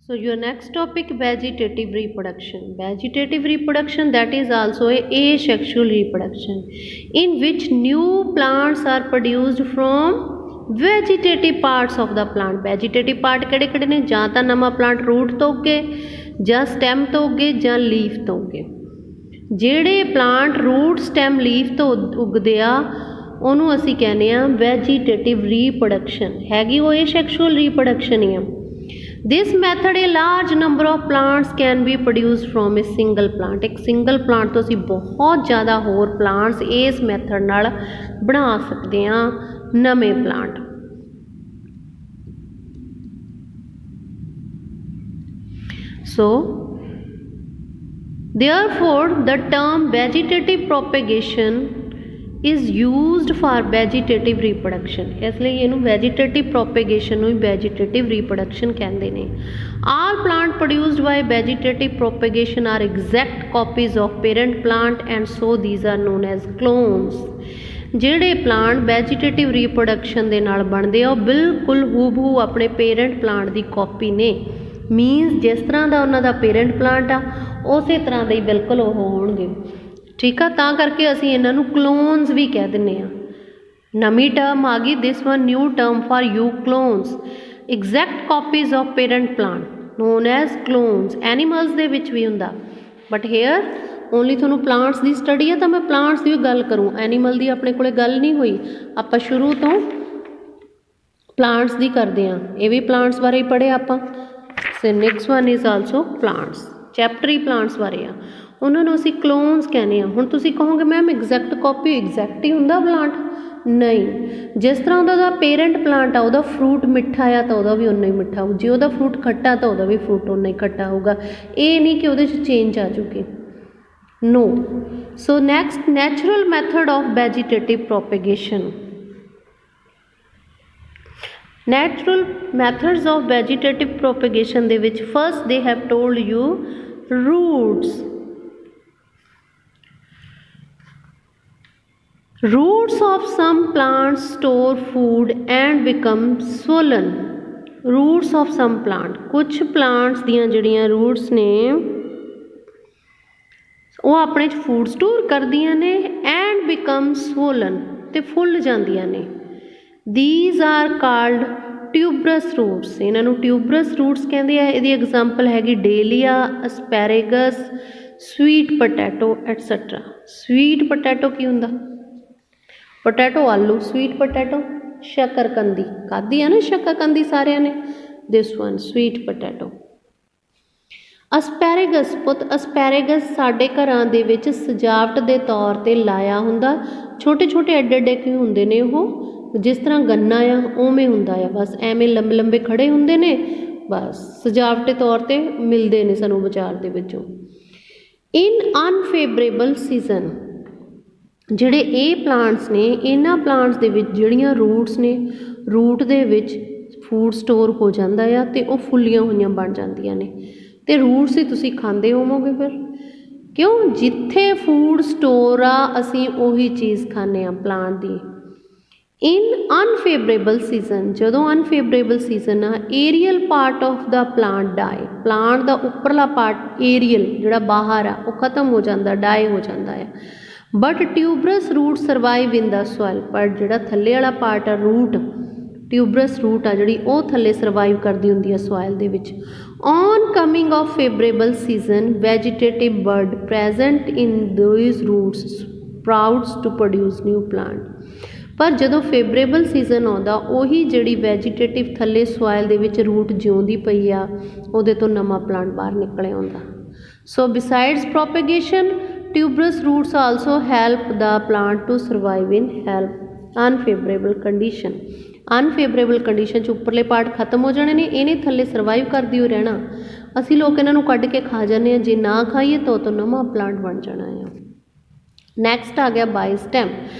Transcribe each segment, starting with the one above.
So your next topic, vegetative reproduction. Vegetative reproduction, that is also a asexual reproduction, in which new plants are produced from vegetative parts of the plant. Vegetative part ਕਿਹੜੇ ਕਿਹੜੇ ਨੇ? ਜਾਂ ਤਾਂ ਨਵਾਂ plant route ਤੋਂ ਉੱਗੇ, ਜਾਂ stem ਤੋਂ ਉੱਗੇ, ਜਾਂ ਲੀਫ ਤੋਂ ਉੱਗੇ। ਜਿਹੜੇ ਪਲਾਂਟ ਰੂਟ ਸਟੈਮ ਲੀਫ ਤੋਂ ਉੱਗਦੇ ਆ ਉਹਨੂੰ ਅਸੀਂ ਕਹਿੰਦੇ ਆ ਵੈਜੀਟੇਟਿਵ ਰੀਪਰੋਡਕਸ਼ਨ। ਹੈਗੀ ਉਹ asexual reproduction ਹੀ ਆ। This method a large number of plants can be produced from a single plant। एक single plant ਤੋਂ ਅਸੀਂ ਬਹੁਤ ਜ਼ਿਆਦਾ ਹੋਰ plants ਇਸ method ਨਾਲ ਬਣਾ ਸਕਦੇ ਹਾਂ ਨਵੇਂ plant। So therefore the term vegetative propagation is used for vegetative reproduction। ਇਸ ਲਈ ਇਹਨੂੰ vegetative propagation ਨੂੰ vegetative reproduction ਕਹਿੰਦੇ ਨੇ। All plant produced by vegetative propagation are exact copies of parent plant and so these are known as clones। ਜਿਹੜੇ plant vegetative reproduction ਦੇ ਨਾਲ ਬਣਦੇ ਆ ਉਹ ਬਿਲਕੁਲ ਹੂਬਹੂ ਆਪਣੇ parent plant ਦੀ ਕਾਪੀ ਨੇ। ਮੀਨਸ ਜਿਸ ਤਰ੍ਹਾਂ ਦਾ ਉਹਨਾਂ ਦਾ parent plant ਆ ਉਸੇ ਤਰ੍ਹਾਂ ਦੇ ਹੀ ਬਿਲਕੁਲ ਉਹ ਹੋਣਗੇ। ਠੀਕ ਆ, ਤਾਂ ਕਰਕੇ ਅਸੀਂ ਇਹਨਾਂ ਨੂੰ ਕਲੋਨਸ ਵੀ ਕਹਿ ਦਿੰਦੇ ਹਾਂ। ਨਵੀਂ ਟਰਮ ਆ ਗਈ, this one new term for you, clones. Exact copies of parent plant known as clones. Animals ਦੇ ਵਿੱਚ ਵੀ ਹੁੰਦਾ, ਬਟ ਹੇਅਰ ਓਨਲੀ ਤੁਹਾਨੂੰ ਪਲਾਂਟਸ ਦੀ ਸਟੱਡੀ ਹੈ ਤਾਂ ਮੈਂ ਪਲਾਂਟਸ ਦੀ ਗੱਲ ਕਰੂੰ, ਐਨੀਮਲ ਦੀ ਆਪਣੇ ਕੋਲੇ ਗੱਲ ਨਹੀਂ ਹੋਈ। ਆਪਾਂ ਸ਼ੁਰੂ ਤੋਂ ਪਲਾਂਟਸ ਦੀ ਕਰਦੇ ਹਾਂ। ਇਹ ਵੀ ਪਲਾਂਟਸ ਬਾਰੇ ਹੀ ਪੜ੍ਹਿਆ ਆਪਾਂ। So next one is also plants. Chapter he plants ਬਾਰੇ ਆ, ਉਹਨਾਂ ਨੂੰ ਅਸੀਂ ਕਲੋਨਸ ਕਹਿੰਦੇ ਹਾਂ। ਹੁਣ ਤੁਸੀਂ ਕਹੋਗੇ ਮੈਮ ਐਗਜ਼ੈਕਟ ਕਾਪੀ ਐਗਜ਼ੈਕਟ ਹੀ ਹੁੰਦਾ ਪਲਾਂਟ? ਨਹੀਂ, ਜਿਸ ਤਰ੍ਹਾਂ ਉਹਦਾ ਪੇਰੈਂਟ ਪਲਾਂਟ ਆ ਉਹਦਾ ਫਰੂਟ ਮਿੱਠਾ ਆ ਤਾਂ ਉਹਦਾ ਵੀ ਓਨਾ ਹੀ ਮਿੱਠਾ ਹੋਊ, ਜੇ ਉਹਦਾ ਫਰੂਟ ਖੱਟਾ ਤਾਂ ਉਹਦਾ ਵੀ ਫਰੂਟ ਓਨਾ ਹੀ ਖੱਟਾ ਹੋਊਗਾ। ਇਹ ਨਹੀਂ ਕਿ ਉਹਦੇ 'ਚ ਚੇਂਜ ਆ ਜੂਗੀ, no. So next, natural method of vegetative propagation. Natural methods of vegetative propagation ਦੇ ਵਿੱਚ first they have told you roots. Roots of some plants store food and become swollen। Roots of some plant, कुछ plants ਦੀਆਂ ਜਿਹੜੀਆਂ roots ਨੇ ਉਹ ਆਪਣੇ 'ਚ food store ਕਰਦੀਆਂ ਨੇ and become swollen ਤੇ ਫੁੱਲ ਜਾਂਦੀਆਂ ਨੇ। These are called tuberous roots। ਇਹਨਾਂ ਨੂੰ tuberous roots ਕਹਿੰਦੇ ਆ। ਇਹਦੀ ਐਗਜ਼ਾਮਪਲ ਹੈਗੀ dahlia, ਅਸਪੈਰੇਗਸ, sweet potato etc। sweet potato ਕੀ ਹੁੰਦਾ? ਪੋਟੈਟੋ ਆਲੂ, ਸਵੀਟ ਪੋਟੈਟੋ ਸ਼ੱਕਰਕੰਦੀ ਖਾਧੀ ਆ ਨਾ, ਸ਼ੱਕਰਕੰਦੀ ਸਾਰਿਆਂ ਨੇ। This one sweet potato. Asparagus, ਪੁੱਤ ਅਸਪੈਰੇਗਸ ਸਾਡੇ ਘਰਾਂ ਦੇ ਵਿੱਚ ਸਜਾਵਟ ਦੇ ਤੌਰ 'ਤੇ ਲਾਇਆ ਹੁੰਦਾ। ਛੋਟੇ ਛੋਟੇ ਐਡੇ ਐਡੇ ਕੀ ਹੁੰਦੇ ਨੇ ਉਹ, ਜਿਸ ਤਰ੍ਹਾਂ ਗੰਨਾ ਆ ਉਵੇਂ ਹੁੰਦਾ ਆ, ਬਸ ਐਵੇਂ ਲੰਬੇ ਲੰਬੇ ਖੜੇ ਹੁੰਦੇ ਨੇ, ਬਸ ਸਜਾਵਟੀ ਤੌਰ 'ਤੇ ਮਿਲਦੇ ਨੇ ਸਾਨੂੰ ਬਾਜ਼ਾਰ ਦੇ ਵਿੱਚੋਂ। ਇਨ ਅਨਫੇਵਰੇਬਲ ਸੀਜ਼ਨ, ਜਿਹੜੇ ਇਹ ਪਲਾਂਟਸ ਨੇ ਇਹਨਾਂ ਪਲਾਂਟਸ ਦੇ ਵਿੱਚ ਜਿਹੜੀਆਂ ਰੂਟਸ ਨੇ, ਰੂਟ ਦੇ ਵਿੱਚ ਫੂਡ ਸਟੋਰ ਹੋ ਜਾਂਦਾ ਆ ਅਤੇ ਉਹ ਫੁੱਲੀਆਂ ਹੋਈਆਂ ਬਣ ਜਾਂਦੀਆਂ ਨੇ ਅਤੇ ਰੂਟਸ ਹੀ ਤੁਸੀਂ ਖਾਂਦੇ ਹੋਵੋਗੇ ਫਿਰ, ਕਿਉਂ? ਜਿੱਥੇ ਫੂਡ ਸਟੋਰ ਆ ਅਸੀਂ ਉਹੀ ਚੀਜ਼ ਖਾਂਦੇ ਹਾਂ ਪਲਾਂਟ ਦੀ। ਇਨ ਅਨਫੇਵਰੇਬਲ ਸੀਜ਼ਨ, ਜਦੋਂ ਅਨਫੇਵਰੇਬਲ ਸੀਜ਼ਨ ਆ, aerial part of the plant die. Plant ਦਾ ਉੱਪਰਲਾ ਪਾਰਟ ਏਰੀਅਲ ਜਿਹੜਾ ਬਾਹਰ ਆ ਉਹ ਖਤਮ ਹੋ ਜਾਂਦਾ, ਡਾਈ ਹੋ ਜਾਂਦਾ ਆ। But tuberous root survive in the soil. ਪਰ ਜਿਹੜਾ ਥੱਲੇ ਵਾਲਾ ਪਾਰਟ ਆ ਰੂਟ, ਟਿਊਬਰਸ ਰੂਟ ਆ ਜਿਹੜੀ ਉਹ ਥੱਲੇ ਸਰਵਾਈਵ ਕਰਦੀ ਹੁੰਦੀ ਆ ਸੋਇਲ ਦੇ ਵਿੱਚ। On coming of favourable season, vegetative bud present in those roots sprouts to produce new plant. ਪਰ ਜਦੋਂ ਫੇਵਰੇਬਲ ਸੀਜ਼ਨ ਆਉਂਦਾ ਉਹੀ ਜਿਹੜੀ ਵੈਜੀਟੇਟਿਵ ਥੱਲੇ ਸੋਇਲ ਦੇ ਵਿੱਚ ਰੂਟ ਜਿਉਂਦੀ ਪਈ ਆ ਉਹਦੇ ਤੋਂ ਨਵਾਂ ਪਲਾਂਟ ਬਾਹਰ ਨਿਕਲ ਆਉਂਦਾ। ਸੋ ਬਿਸਾਈਡਸ ਪ੍ਰੋਪੇਗੇਸ਼ਨ, tuberous roots also help the plant to survive in unfavorable condition। unfavorable condition 'ਚ ਉੱਪਰਲੇ ਪਾਰਟ ਖਤਮ ਹੋ ਜਾਣੇ ਨੇ, ਇਹਨੇ ਥੱਲੇ ਸਰਵਾਈਵ ਕਰਦੀ ਹੋ ਰਹਿਣਾ। ਅਸੀਂ ਲੋਕ ਇਹਨਾਂ ਨੂੰ ਕੱਢ ਕੇ ਖਾ ਜਾਂਦੇ ਹਾਂ, ਜੇ ਨਾ ਖਾਈਏ ਤਾਂ ਉਹ ਤੋਂ ਨਵਾਂ ਪਲਾਂਟ ਬਣ ਜਾਣਾ ਆ। ਨੈਕਸਟ ਆ ਗਿਆ by stem,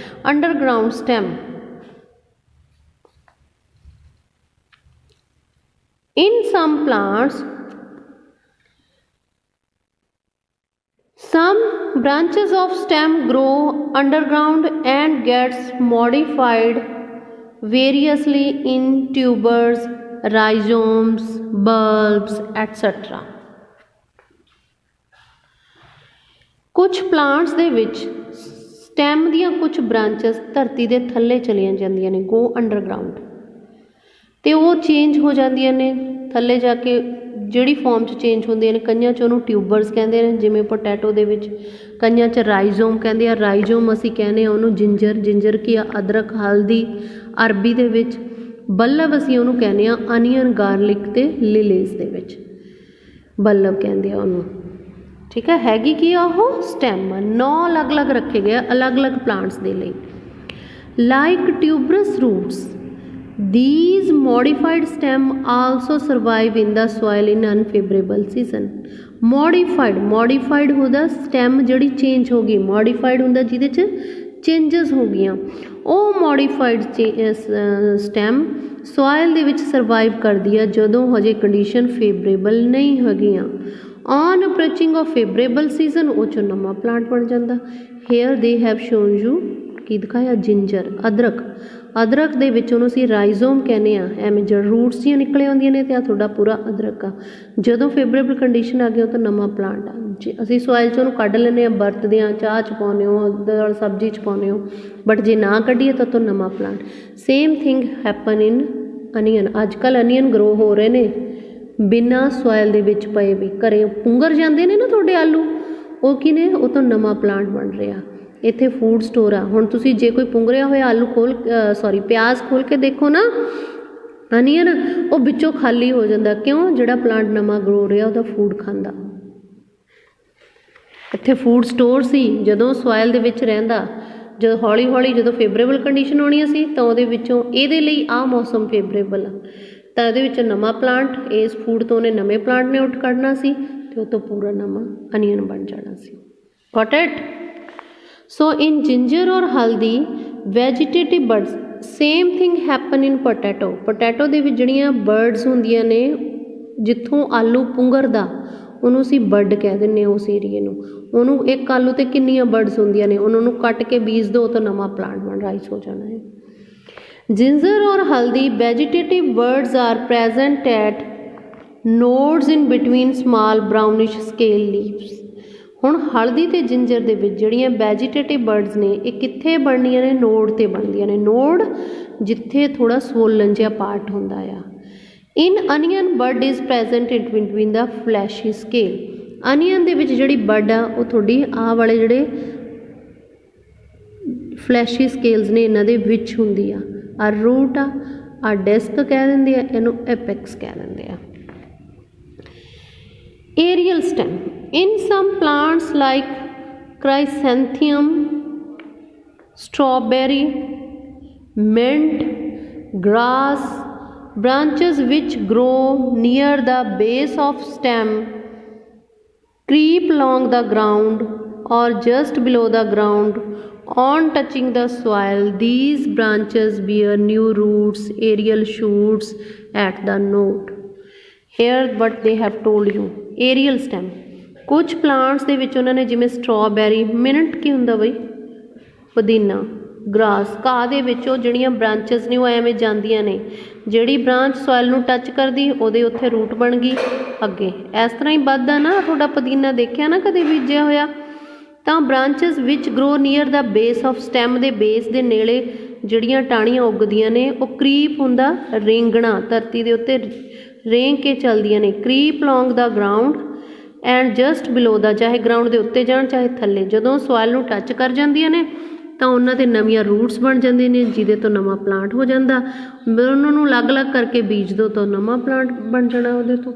underground stem. In some plants some branches of stem grow underground and gets modified variously in tubers rhizomes, bulbs etcetera. ਕੁਛ ਪਲਾਂਟਸ ਦੇ ਵਿੱਚ ਸਟੈਮ ਦੀਆਂ ਕੁਛ ਬ੍ਰਾਂਚਸ ਧਰਤੀ ਦੇ ਥੱਲੇ ਚਲੀਆਂ ਜਾਂਦੀਆਂ ਨੇ, ਗੋ ਅੰਡਰਗਰਾਊਂਡ, ਅਤੇ ਉਹ ਚੇਂਜ ਹੋ ਜਾਂਦੀਆਂ ਨੇ ਥੱਲੇ ਜਾ ਕੇ, ਜਿਹੜੀ ਫੋਰਮ 'ਚ ਚੇਂਜ ਹੁੰਦੀਆਂ ਨੇ। ਕਈਆਂ 'ਚ ਉਹਨੂੰ ਟਿਊਬਰਸ ਕਹਿੰਦੇ ਨੇ, ਜਿਵੇਂ ਪੋਟੈਟੋ ਦੇ ਵਿੱਚ। ਕਈਆਂ 'ਚ ਰਾਈਜ਼ੋਮ ਕਹਿੰਦੇ ਆ, ਰਾਈਜ਼ੋਮ ਅਸੀਂ ਕਹਿੰਦੇ ਹਾਂ ਉਹਨੂੰ ਜਿੰਜਰ, ਜਿੰਜਰ ਕੀ ਆ ਅਦਰਕ, ਹਲਦੀ ਅਰਬੀ ਦੇ ਵਿੱਚ। ਬੱਲਬ ਅਸੀਂ ਉਹਨੂੰ ਕਹਿੰਦੇ ਹਾਂ ਅਨੀਅਨ, ਗਾਰਲਿਕ ਅਤੇ ਲਿਲੀਜ਼ ਦੇ ਵਿੱਚ ਬੱਲਬ ਕਹਿੰਦੇ ਆ ਉਹਨੂੰ। ਠੀਕ ਹੈ, ਹੈਗੀ ਕੀ ਆ ਉਹ ਸਟੈਮ। 9 ਅਲੱਗ-ਅਲੱਗ ਰੱਖੇ ਗਏ ਆ ਅਲੱਗ-ਅਲੱਗ ਪਲਾਂਟਸ ਦੇ ਲਈ। Like tuberous roots, these modified stem also survive in the soil in unfavorable season। modified ਹੁੰਦਾ ਸਟੈਮ ਜਿਹੜੀ ਚੇਂਜ ਹੋ ਗਈ, modified ਹੁੰਦਾ ਜਿਹਦੇ 'ਚ ਚੇਂਜਸ ਹੋ ਗਈਆਂ। ਉਹ modified ਸਟੈਮ ਸੋਇਲ ਦੇ ਵਿੱਚ ਸਰਵਾਈਵ ਕਰਦੀ ਆ ਜਦੋਂ ਹਜੇ ਕੰਡੀਸ਼ਨ ਫੇਵਰੇਬਲ ਨਹੀਂ ਹੈਗੀਆਂ। ਔਨ ਅਪਰੋਚਿੰਗ ਆਫ ਫੇਵਰੇਬਲ ਸੀਜ਼ਨ ਉਹ 'ਚੋਂ ਨਵਾਂ ਪਲਾਂਟ ਬਣ ਜਾਂਦਾ। Hair they have shown you ਕੀ ਦਿਖਾਇਆ, ਜਿੰਜਰ ਅਦਰਕ। ਅਦਰਕ ਦੇ ਵਿੱਚ ਉਹਨੂੰ ਅਸੀਂ ਰਾਈਜ਼ੋਮ ਕਹਿੰਦੇ ਹਾਂ, ਐਵੇਂ ਜਿਹੜਾ ਰੂਟਸ ਦੀਆਂ ਨਿਕਲੇ ਆਉਂਦੀਆਂ ਨੇ, ਅਤੇ ਆ ਤੁਹਾਡਾ ਪੂਰਾ ਅਦਰਕ ਆ। ਜਦੋਂ ਫੇਵਰੇਬਲ ਕੰਡੀਸ਼ਨ ਆ ਗਈ ਉਹ ਤਾਂ ਨਵਾਂ ਪਲਾਂਟ ਆ। ਜੇ ਅਸੀਂ ਸੋਇਲ 'ਚ ਉਹਨੂੰ ਕੱਢ ਲੈਂਦੇ ਹਾਂ, ਵਰਤਦੇ ਹਾਂ, ਚਾਹ 'ਚ ਪਾਉਂਦੇ ਹੋ, ਦਾਲ ਸਬਜ਼ੀ 'ਚ ਪਾਉਂਦੇ ਹੋ, ਬਟ ਜੇ ਨਾ ਕੱਢੀਏ ਤਾਂ ਨਵਾਂ ਪਲਾਂਟ। ਸੇਮ ਥਿੰਗ ਹੈਪਨ ਇਨ ਅਨੀਅਨ। ਅੱਜ ਕੱਲ੍ਹ ਅਨੀਅਨ ਗਰੋ ਹੋ ਰਹੇ ਨੇ ਬਿਨਾਂ ਸੋਇਲ ਦੇ ਵਿੱਚ ਪਏ ਵੀ। ਘਰੇ ਪੁੰਗਰ ਜਾਂਦੇ ਨੇ ਨਾ ਤੁਹਾਡੇ ਆਲੂ, ਉਹ ਕੀ ਨੇ, ਉਹ ਤਾਂ ਨਵਾਂ ਪਲਾਂਟ ਬਣ ਰਿਹਾ। ਇੱਥੇ ਫੂਡ ਸਟੋਰ ਆ। ਹੁਣ ਤੁਸੀਂ ਜੇ ਕੋਈ ਪੁੰਗਰਿਆ ਹੋਇਆ ਆਲੂ ਪਿਆਜ਼ ਖੋਲ੍ਹ ਕੇ ਦੇਖੋ ਨਾ, ਅਨੀਅਨ, ਉਹ ਵਿੱਚੋਂ ਖਾਲੀ ਹੋ ਜਾਂਦਾ। ਕਿਉਂ? ਜਿਹੜਾ ਪਲਾਂਟ ਨਵਾਂ ਗਰੋ ਰਿਹਾ ਉਹਦਾ ਫੂਡ ਖਾਂਦਾ। ਇੱਥੇ ਫੂਡ ਸਟੋਰ ਸੀ, ਜਦੋਂ ਸੋਇਲ ਦੇ ਵਿੱਚ ਰਹਿੰਦਾ, ਜਦੋਂ ਹੌਲੀ ਹੌਲੀ ਜਦੋਂ ਫੇਵਰੇਬਲ ਕੰਡੀਸ਼ਨ ਆਉਣੀਆਂ ਸੀ ਤਾਂ ਉਹਦੇ ਵਿੱਚੋਂ ਇਹਦੇ ਲਈ ਆਹ ਮੌਸਮ ਫੇਵਰੇਬਲ ਆ, ਤਾਂ ਇਹਦੇ ਵਿੱਚ ਨਵਾਂ ਪਲਾਂਟ, ਇਸ ਫੂਡ ਤੋਂ ਉਹਨੇ ਨਵੇਂ ਪਲਾਂਟ ਨੇ ਉੱਠ ਕੱਢਣਾ ਸੀ, ਅਤੇ ਉਹ ਤੋਂ ਪੂਰਾ ਨਵਾਂ ਅਨੀਅਨ ਬਣ ਜਾਣਾ ਸੀ। Got it? So in ginger ਔਰ ਹਲਦੀ vegetative buds, same thing happen in potato. Potato ਦੇ ਵਿੱਚ ਜਿਹੜੀਆਂ ਬਰਡਸ ਹੁੰਦੀਆਂ ਨੇ, ਜਿੱਥੋਂ ਆਲੂ ਪੁੰਗਰਦਾ ਉਹਨੂੰ ਅਸੀਂ ਬਰਡ ਕਹਿ ਦਿੰਦੇ ਹਾਂ ਉਸ ਏਰੀਏ ਨੂੰ। ਉਹਨੂੰ ਇੱਕ ਆਲੂ 'ਤੇ ਕਿੰਨੀਆਂ ਬਰਡਸ ਹੁੰਦੀਆਂ ਨੇ, ਉਹਨਾਂ ਨੂੰ ਕੱਟ ਕੇ ਬੀਜ ਦਿਓ ਤਾਂ ਨਵਾਂ ਪਲਾਂਟ ਬਣ ਰਾਈਸ ਹੋ ਜਾਣਾ ਹੈ। ਜਿੰਜਰ ਔਰ ਹਲਦੀ vegetative buds are present at nodes in between small brownish scale leaves. ਹੁਣ ਹਲਦੀ ਅਤੇ ਜਿੰਜਰ ਦੇ ਵਿੱਚ ਜਿਹੜੀਆਂ ਵੈਜੀਟੇਟਿਵ ਬਰਡਸ ਨੇ, ਇਹ ਕਿੱਥੇ ਬਣਨੀਆਂ ਨੇ? ਨੋਡ 'ਤੇ ਬਣਦੀਆਂ ਨੇ। ਨੋਡ ਜਿੱਥੇ ਥੋੜ੍ਹਾ ਸਵੋਲਨ ਜਿਹਾ ਪਾਰਟ ਹੁੰਦਾ ਆ। In onion bud is present in between the fleshy scale. Onion ਦੇ ਵਿੱਚ ਜਿਹੜੀ ਬਰਡ ਆ ਉਹ ਤੁਹਾਡੀ ਆਹ ਵਾਲੇ ਜਿਹੜੇ ਫਲੈਸ਼ੀ ਸਕੇਲਸ ਨੇ ਇਹਨਾਂ ਦੇ ਵਿੱਚ ਹੁੰਦੀ ਆ। ਆ ਰੂਟ ਆ ਡਿਸਕ ਕਹਿ ਦਿੰਦੇ ਆ, ਇਹਨੂੰ ਐਪੈਕਸ ਕਹਿ ਦਿੰਦੇ ਆ। Aerial stem. In some plants like chrysanthemum, strawberry, mint, grass, branches which grow near the base of stem creep along the ground or just below the ground on touching the soil. These branches bear new roots, aerial shoots at the node. Here what they have told you, aerial stem. ਕੁਛ plants ਦੇ ਵਿੱਚ ਉਹਨਾਂ ਨੇ, ਜਿਵੇਂ strawberry, minute ਕੀ ਹੁੰਦਾ ਬਈ, ਪੁਦੀਨਾ, ਗਰਾਸ, ਘਾਹ ਦੇ ਵਿੱਚ ਉਹ ਜਿਹੜੀਆਂ ਬ੍ਰਾਂਚਸ ਨੇ ਉਹ ਐਵੇਂ ਜਾਂਦੀਆਂ ਨੇ। ਜਿਹੜੀ ਬ੍ਰਾਂਚ ਸੋਇਲ ਨੂੰ ਟੱਚ ਕਰਦੀ ਉਹਦੇ ਉੱਥੇ ਰੂਟ ਬਣ ਗਈ ਅੱਗੇ। ਇਸ ਤਰ੍ਹਾਂ ਹੀ ਵੱਧਦਾ ਨਾ ਤੁਹਾਡਾ ਪੁਦੀਨਾ, ਦੇਖਿਆ ਨਾ ਕਦੇ ਬੀਜਿਆ ਹੋਇਆ। ਤਾਂ ਬ੍ਰਾਂਚਸ ਵਿੱਚ grow near the base of stem, ਦੇ ਬੇਸ ਦੇ ਨੇੜੇ ਜਿਹੜੀਆਂ ਟਾਹਣੀਆਂ ਉੱਗਦੀਆਂ ਨੇ, ਉਹ ਕਰੀਪ ਹੁੰਦਾ, ਰੇਂਗਣਾ, ਧਰਤੀ ਦੇ ਉੱਤੇ ਰੇਂਗ ਕੇ ਚੱਲਦੀਆਂ ਨੇ। ਕਰੀਪ ਲੌਂਗ ਦਾ ਗਰਾਊਂਡ ਐਂਡ ਜਸਟ ਬਿਲੋ ਦਾ, ਚਾਹੇ ਗਰਾਊਂਡ ਦੇ ਉੱਤੇ ਜਾਣ ਚਾਹੇ ਥੱਲੇ, ਜਦੋਂ ਸੋਇਲ ਨੂੰ ਟੱਚ ਕਰ ਜਾਂਦੀਆਂ ਨੇ ਤਾਂ ਉਹਨਾਂ 'ਤੇ ਨਵੀਆਂ ਰੂਟਸ ਬਣ ਜਾਂਦੀਆਂ ਨੇ, ਜਿਹਦੇ ਤੋਂ ਨਵਾਂ ਪਲਾਂਟ ਹੋ ਜਾਂਦਾ। ਉਹਨਾਂ ਨੂੰ ਅਲੱਗ-ਅਲੱਗ ਕਰਕੇ ਬੀਜ ਦਿਓ ਤਾਂ ਨਵਾਂ ਪਲਾਂਟ ਬਣ ਜਾਣਾ ਉਹਦੇ ਤੋਂ।